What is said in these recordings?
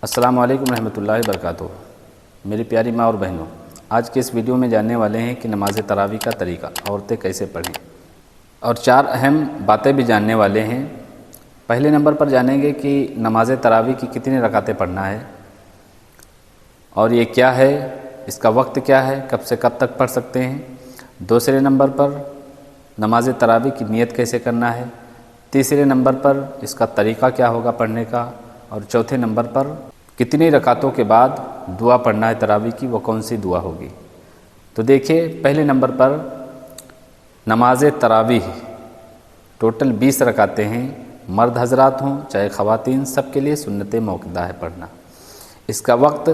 السلام علیکم رحمۃ اللہ وبرکاتہ۔ میری پیاری ماں اور بہنوں، آج کے اس ویڈیو میں جاننے والے ہیں کہ نماز تراویح کا طریقہ عورتیں کیسے پڑھیں، اور 4 اہم باتیں بھی جاننے والے ہیں۔ پہلے نمبر پر جانیں گے کہ نماز تراویح کی کتنی رکعتیں پڑھنا ہے، اور یہ کیا ہے، اس کا وقت کیا ہے، کب سے کب تک پڑھ سکتے ہیں۔ دوسرے نمبر پر نماز تراویح کی نیت کیسے کرنا ہے۔ تیسرے نمبر پر اس کا طریقہ کیا ہوگا پڑھنے کا، اور چوتھے نمبر پر کتنی رکعتوں کے بعد دعا پڑھنا ہے تراویح کی، وہ کون سی دعا ہوگی۔ تو دیکھیے، پہلے نمبر پر نماز تراویح ٹوٹل 20 رکعتیں ہیں، مرد حضرات ہوں چاہے خواتین، سب کے لیے سنت موقدہ ہے پڑھنا۔ اس کا وقت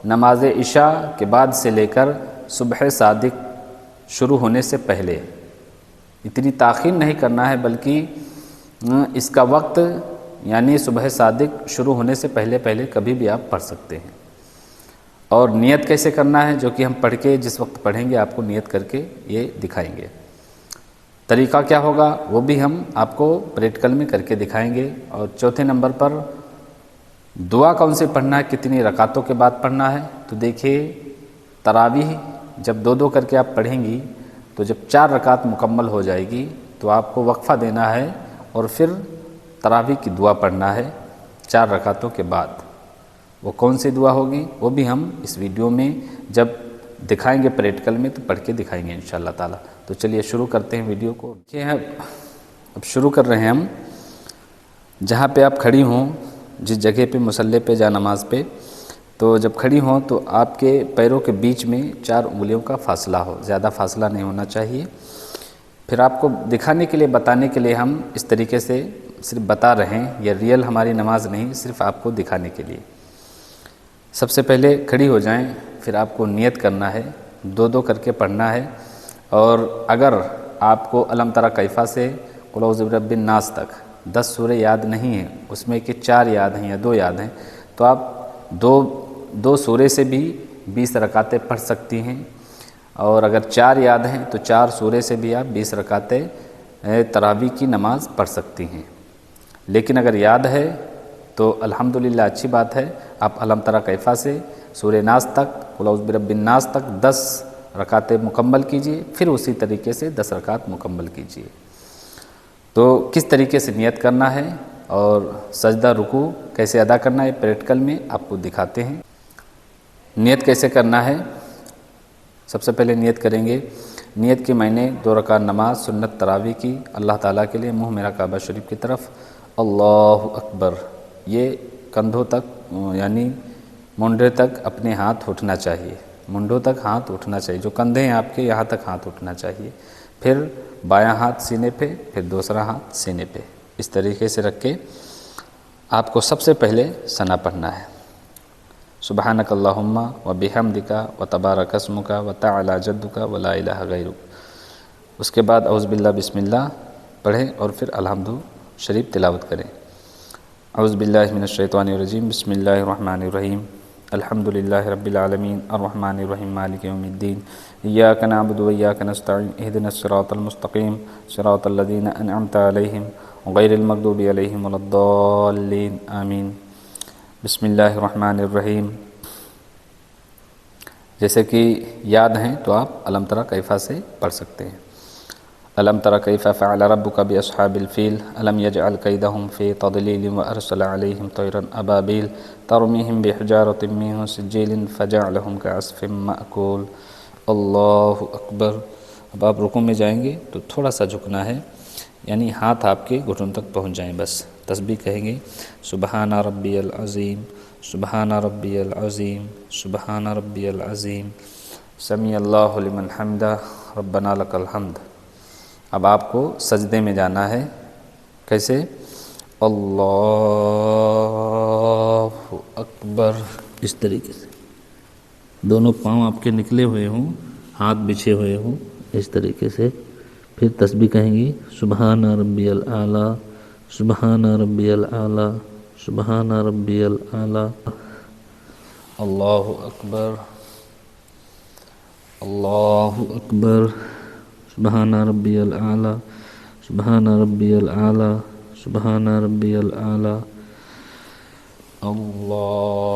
نماز عشاء کے بعد سے لے کر صبح صادق شروع ہونے سے پہلے، اتنی تاخیر نہیں کرنا ہے، بلکہ اس کا وقت یعنی صبح صادق شروع ہونے سے پہلے کبھی بھی آپ پڑھ سکتے ہیں۔ اور نیت کیسے کرنا ہے، جو کہ ہم پڑھ کے جس وقت پڑھیں گے آپ کو نیت کر کے یہ دکھائیں گے۔ طریقہ کیا ہوگا وہ بھی ہم آپ کو پریکٹیکل میں کر کے دکھائیں گے۔ اور چوتھے نمبر پر دعا کون سے پڑھنا ہے، کتنی رکعتوں کے بعد پڑھنا ہے۔ تو دیکھیے، تراویح جب 2 کر کے آپ پڑھیں گی تو جب 4 رکعت مکمل ہو جائے گی تو آپ کو وقفہ دینا ہے، اور پھر تراویح کی دعا پڑھنا ہے 4 رکعتوں کے بعد۔ وہ کون سی دعا ہوگی وہ بھی ہم اس ویڈیو میں جب دکھائیں گے پریکٹیکل میں تو پڑھ کے دکھائیں گے انشاءاللہ تعالی۔ تو چلیے شروع کرتے ہیں ویڈیو کو۔ اب شروع کر رہے ہیں ہم۔ جہاں پہ آپ کھڑی ہوں، جس جگہ پہ مصلی پہ جا نماز پہ، تو جب کھڑی ہوں تو آپ کے پیروں کے بیچ میں 4 انگلیوں کا فاصلہ ہو، زیادہ فاصلہ نہیں ہونا چاہیے۔ پھر آپ کو دکھانے کے لیے، بتانے کے لیے ہم اس طریقے سے صرف بتا رہے ہیں، یہ ریئل ہماری نماز نہیں، صرف آپ کو دکھانے کے لیے۔ سب سے پہلے کھڑی ہو جائیں، پھر آپ کو نیت کرنا ہے، 2 کر کے پڑھنا ہے۔ اور اگر آپ کو الم تری کیف سے قل اعوذ برب الناس تک 10 سورے یاد نہیں ہیں، اس میں کہ 4 یاد ہیں یا 2 یاد ہیں، تو آپ دو سورے سے بھی 20 رکعتیں پڑھ سکتی ہیں۔ اور اگر 4 یاد ہیں تو 4 سورے سے بھی آپ 20 رکعتیں تراویح کی نماز پڑھ سکتی ہیں۔ لیکن اگر یاد ہے تو الحمدللہ اچھی بات ہے، آپ الم تری کیف سے سورہ ناس تک، قل اعوذ برب الناس تک 10 رکعتیں مکمل کیجئے، پھر اسی طریقے سے 10 رکعت مکمل کیجئے۔ تو کس طریقے سے نیت کرنا ہے اور سجدہ رکوع کیسے ادا کرنا ہے، پریکٹیکل میں آپ کو دکھاتے ہیں۔ نیت کیسے کرنا ہے، سب سے پہلے نیت کریں گے۔ نیت کی میں نے 2 رکعت نماز سنت تراویح کی اللہ تعالیٰ کے لیے، منہ میرا کعبہ شریف کی طرف، اللہ اکبر، یہ کندھوں تک یعنی منڈے تک اپنے ہاتھ اٹھنا چاہیے، منڈوں تک ہاتھ اٹھنا چاہیے، جو کندھے ہیں آپ کے یہاں تک ہاتھ اٹھنا چاہیے۔ پھر بایاں ہاتھ سینے پہ، پھر دوسرا ہاتھ سینے پہ، اس طریقے سے رکھ کے آپ کو سب سے پہلے ثنا پڑھنا ہے، سبحانک اللہم و بحمدک و تبارک اسمک و تعالی جدک و لا الہ غیرک۔ اس کے بعد اعوذ باللہ بسم اللہ پڑھیں، اور پھر الحمد شریف تلاوت کریں۔ اعوذ باللہ من الشیطان الرجیم، بسم اللہ الرحمن الرحیم، الحمد للہ رب العالمین الرحمن الرحیم مالک یوم الدین، ایاک نعبد و ایاک نستعین، اہدنا الصراط المستقیم صراط الذین انعمت علیہم غیر المغضوب علیہم ولا الضالین آمین۔ بسم اللہ الرحمن الرحیم، جیسے کہ یاد ہیں تو آپ الم تری کیف سے پڑھ سکتے ہیں۔ الم تری کیف فعل ربک باصحاب الفیل الم یجعل کیدہم فی تضلیل وارسل علیہم طیرا ابابیل ترمیہم بحجارۃ من سجیل فجعلہم کعصف مأکول۔ اللہ اکبر۔ اب آپ رکوع میں جائیں گے تو تھوڑا سا جھکنا ہے، یعنی ہاتھ آپ کے گھٹن تک پہنچ جائیں، بس تسبیح کہیں گے، سبحان ربی العظیم، سبحان ربی العظیم، سبحان ربی العظیم، سمیع اللہ لمن حمدہ، ربنا لک الحمد۔ اب آپ کو سجدے میں جانا ہے، کیسے؟ اللہ اکبر، اس طریقے سے دونوں پاؤں آپ کے نکلے ہوئے ہوں، ہاتھ بچھے ہوئے ہوں، اس طریقے سے۔ پھر تسبیح کہیں گی، سبحان ربی الاعلیٰ، سبحان ربی الاعلیٰ، سبحان ربی الاعلیٰ، اللہ اکبر، اللہ اکبر، سبحان ربی الاعلیٰ، سبحان ربی الاعلیٰ، سبحان ربی الاعلیٰ، اللہ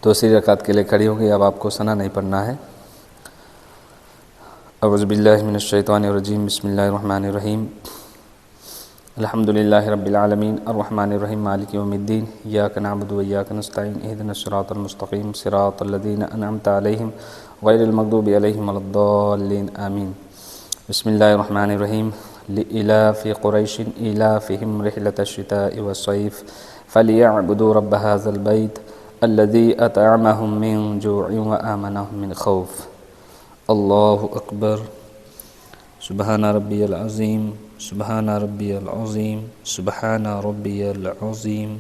دوسری رکعت کے لیے کھڑی ہوگی. اب آپ کو ثنا نہیں پڑھنا ہے. اعوذ باللہ من الشیطان الرجیم. بسم اللہ الرحمن الرحیم. الحمد للہ رب العالمین الرحمن الرحیم مالک یوم الدین. ایاک نعبد و ایاک نستعین اہدنا الصراط المستقیم صراط الذین انعمت علیہم غیر المغضوب علیہم ولا الضالین آمین. بسم اللہ الرحمن الرحیم. لإلاف قریش إلافهم رحلة الشتاء والصيف فليعبدوا رب هذا البيت الذي أطعمهم من جوع وآمنهم من خوف. اللہ اکبر. سبحان ربی العظیم سبحان ربی العظیم سبحان ربی العظیم.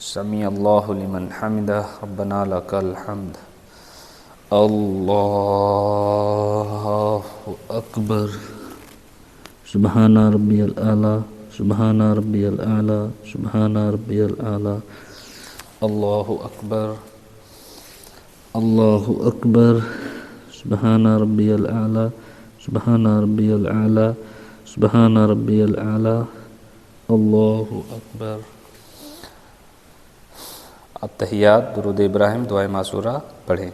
سمیع اللہ لمن حمدہ ربنا لک الحمد. اللہ اکبر. سبحان ربی الاعلی سبحان ربی الاعلی سبحان ربی الاعلی. اللہ اکبر. اللہ اکبر. سبحان ربی الاعلی سبحان ربی الاعلی سبحان ربی الاعلی. اللہ اکبر. التحیات درود ابراہیم دعائے معصورہ پڑھیں.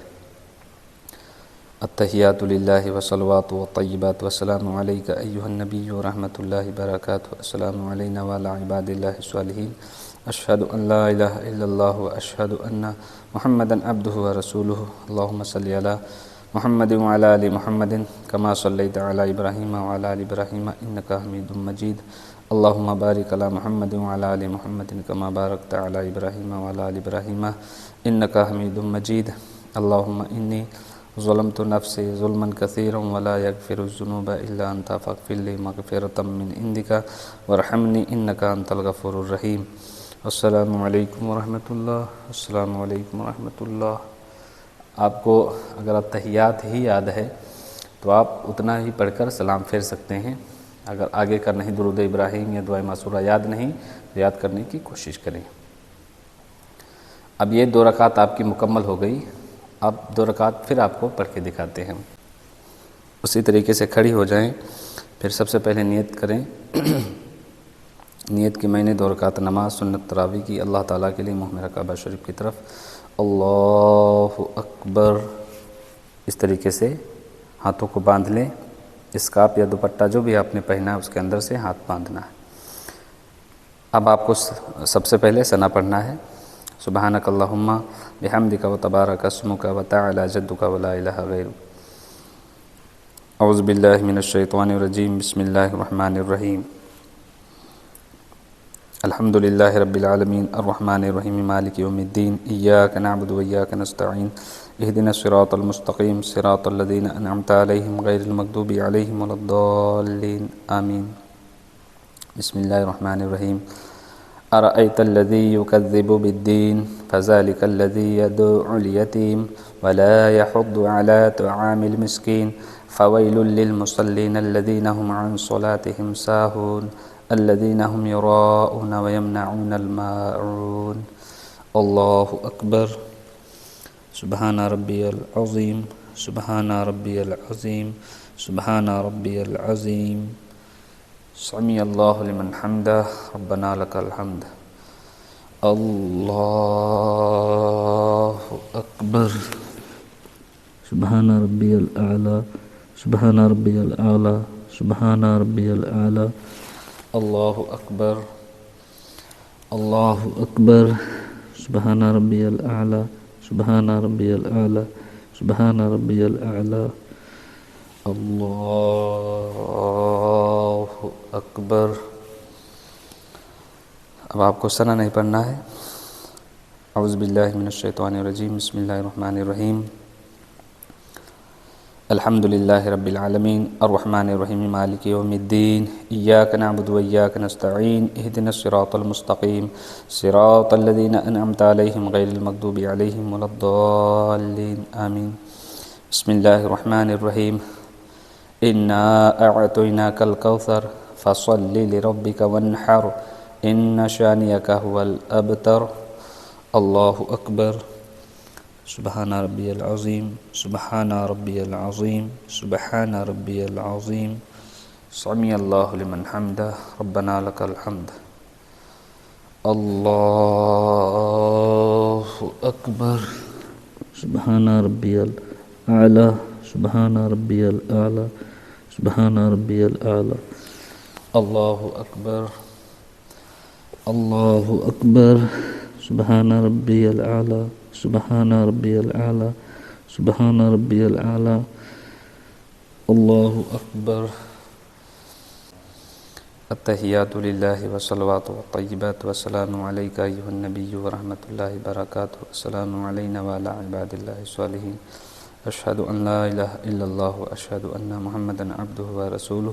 التحیات للہ وصلوات والطیبات والسلام علیک ایہا النبی ورحمۃ اللہ وبرکاتہ. السلام علینا وعلی عباد اللہ الصالحین. اشہد ان لا الہ الا اللہ واشہد ان محمدا عبدہ ورسولہ. اللہم صلی علی محمد وعلی آل محمد کما صلیت علی ابراہیم وعلی آل ابراہیم انک حمید مجید. اللہم بارک علی محمد وعلی آل محمد کما بارکت علی ابراہیم وعلی آل ابراہیم انک حمید مجید. اللہم انی ظلمت نفسی ظلما کثیرا ولا یغفر الذنوب الا انت فاغفر لی مغفرۃ من عندک وارحمنی انک انت الغفور الرحیم. السلام علیکم ورحمۃ اللہ. السلام علیکم ورحمۃ اللہ. آپ کو اگر التحیات ہی یاد ہے تو آپ اتنا ہی پڑھ کر سلام پھیر سکتے ہیں. اگر آگے کا نہیں درود ابراہیم یا دعائے معصورہ یاد نہیں تو یاد کرنے کی کوشش کریں. اب یہ 2 رکعت آپ کی مکمل ہو گئی. اب 2 رکعت پھر آپ کو پڑھ کے دکھاتے ہیں. اسی طریقے سے کھڑی ہو جائیں. پھر سب سے پہلے نیت کریں. نیت کی میں نے 2 رکعت نماز سنت تراویح کی اللہ تعالیٰ کے لیے منہ میرا کعبہ شریف کی طرف. اللہ اکبر. اس طریقے سے ہاتھوں کو باندھ لیں. اسکارف یا دوپٹہ جو بھی آپ نے پہنا ہے اس کے اندر سے ہاتھ باندھنا ہے. اب آپ کو سب سے پہلے ثنا پڑھنا ہے. سبحانک اللہم بحمدک وتبارک اسمک وتعالی جدک ولا الہ غیرک. اعوذ باللہ من الشیطان الرجیم. بسم اللہ الرحمن الرحیم. الحمد للہ رب العالمین الرحمن الرحیم مالک یوم الدین. ایاک نعبد و ایاک نستعین اہدنا الصراط المستقیم صراط الذین انعمت علیہم غیر المغضوب علیہم ولا الضالین آمین. بسم اللہ الرحمن الرحیم. ارأیت الذی یکذب بالدین فذلک الذی یدعو الیتیم ولا یحض علی طعام المسکین فویل للمصلین الذین هم عن صلاتهم ساہون الذین هم یراؤون ویمنعون الماعون. اللہ اکبر. سبحان ربی العظیم سبحان ربی العظیم سبحان ربی العظیم. سمیع اللہ لمن حمدہ ربنا لک الحمد. اللہ اکبر. سبحان ربی الاعلی سبحان ربی الاعلی سبحان ربی الاعلی. اللہ اکبر. اللہ اکبر. سبحان ربی الاعلی سبحان ربی الاعلی سبحان ربی الاعلی. اللہ اکبر. اب آپ کو ثنا نہیں پڑھنا ہے. اعوذ باللہ من الشیطان الرجیم. بسم اللہ الرحمن الرحیم. الحمد للہ رب العالمین الرحمن الرحیم مالک یوم الدین. ایاک نعبد و ایاک نستعین اہدنا الصراط المستقیم صراط الذین انعمت علیہم غیر المغضوب علیہم ولا الضالین آمین. بسم اللہ الرحمن الرحیم. انا اعطیناک الکوثر فصل لربک وانحر ان شانئک هو الابتر. اللہ اکبر. سبحان ربی العظیم سبحان ربی العظیم سبحان ربی العظیم. سمیع اللہ لمن حمدہ ربنا لک الحمد. اللہ اکبر. سبحان ربی الاعلی سبحان ربی الاعلی سبحان ربی الاعلی اللہ اکبر اللہ اکبر سبحان ربی الاعلی سبحان ربی الاعلی سبحان ربی الاعلی اللہ اکبر التحیات للہ والصلوات والطیبات والسلام علیک ایھا النبی ورحمۃ اللہ وبرکاتہ السلام علینا وعلی عباد اللہ الصالحین اشہد ان لا الہ الا اللہ واشہد ان محمدا عبدہ ورسولہ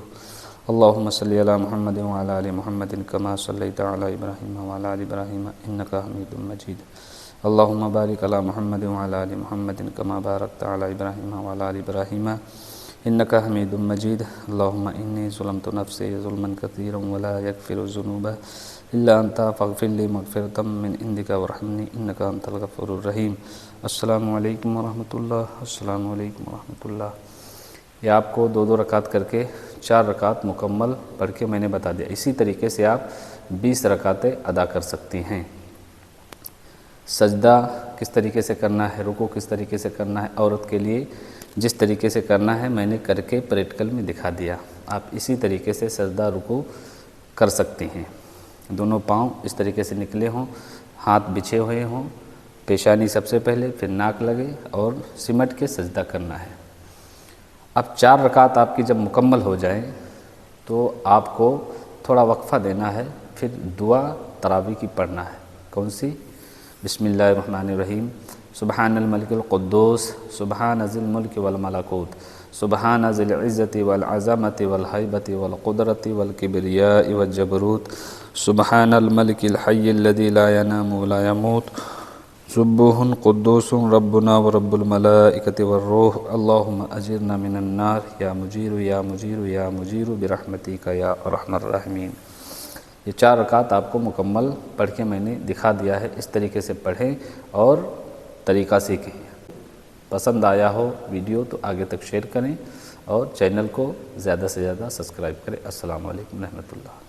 اللہم صلی علی محمد وعلی آل محمد کما صلیت علی ابراہیم وعلی آل ابراہیم انک حمید مجید اللہم بارک علی محمد وعلی آل محمد کما بارکت علی ابراہیم وعلی آل ابراہیم انک حمید مجید اللہم انی ظلمت نفسی ظلما کثیرا ولا یغفر الذنوب الا انت فاغفر لی مغفرۃ من عندک وارحمنی انک انت الغفور الرحیم السلام علیکم ورحمۃ اللہ السلام علیکم ورحمۃ اللہ۔ یہ آپ کو 2 رکعت کر کے 4 رکعت مکمل پڑھ کے میں نے بتا دیا، اسی طریقے سے آپ 20 رکعتیں ادا کر سکتی ہیں۔ سجدہ کس طریقے سے کرنا ہے، رکوع کس طریقے سے کرنا ہے، عورت کے لیے جس طریقے سے کرنا ہے میں نے کر کے پریکٹیکل میں دکھا دیا، آپ اسی طریقے سے سجدہ رکوع کر سکتی ہیں۔ دونوں پاؤں اس طریقے سے نکلے ہوں، ہاتھ بچھے ہوئے ہوں، پیشانی سب سے پہلے، پھر ناک لگے اور سمٹ کے سجدہ کرنا ہے۔ اب 4 رکعت آپ کی جب مکمل ہو جائیں تو آپ کو تھوڑا وقفہ دینا ہے، پھر دعا تراویح کی پڑھنا ہے۔ کون سی؟ بسم اللہ الرحمن الرحیم، سبحان الملک القدوس سبحان ذی الملک والملکوت سبحان ذی العزت والعظمت والہیبت والقدرت والکبریاء والجبروت سبحان الملک الحی الذی لا ینام ولا یموت سبوح قدوس ربنا ورب الملائکۃ والروح اللہم اجرنا من النار یا مجیر یا مجیر یا مجیر برحمتک یا ارحم الراحمین۔ یہ 4 رکعت آپ کو مکمل پڑھ کے میں نے دکھا دیا ہے، اس طریقے سے پڑھیں اور طریقہ سیکھیں۔ پسند آیا ہو ویڈیو تو آگے تک شیئر کریں اور چینل کو زیادہ سے زیادہ سبسکرائب کریں۔ السلام علیکم ورحمۃ اللہ۔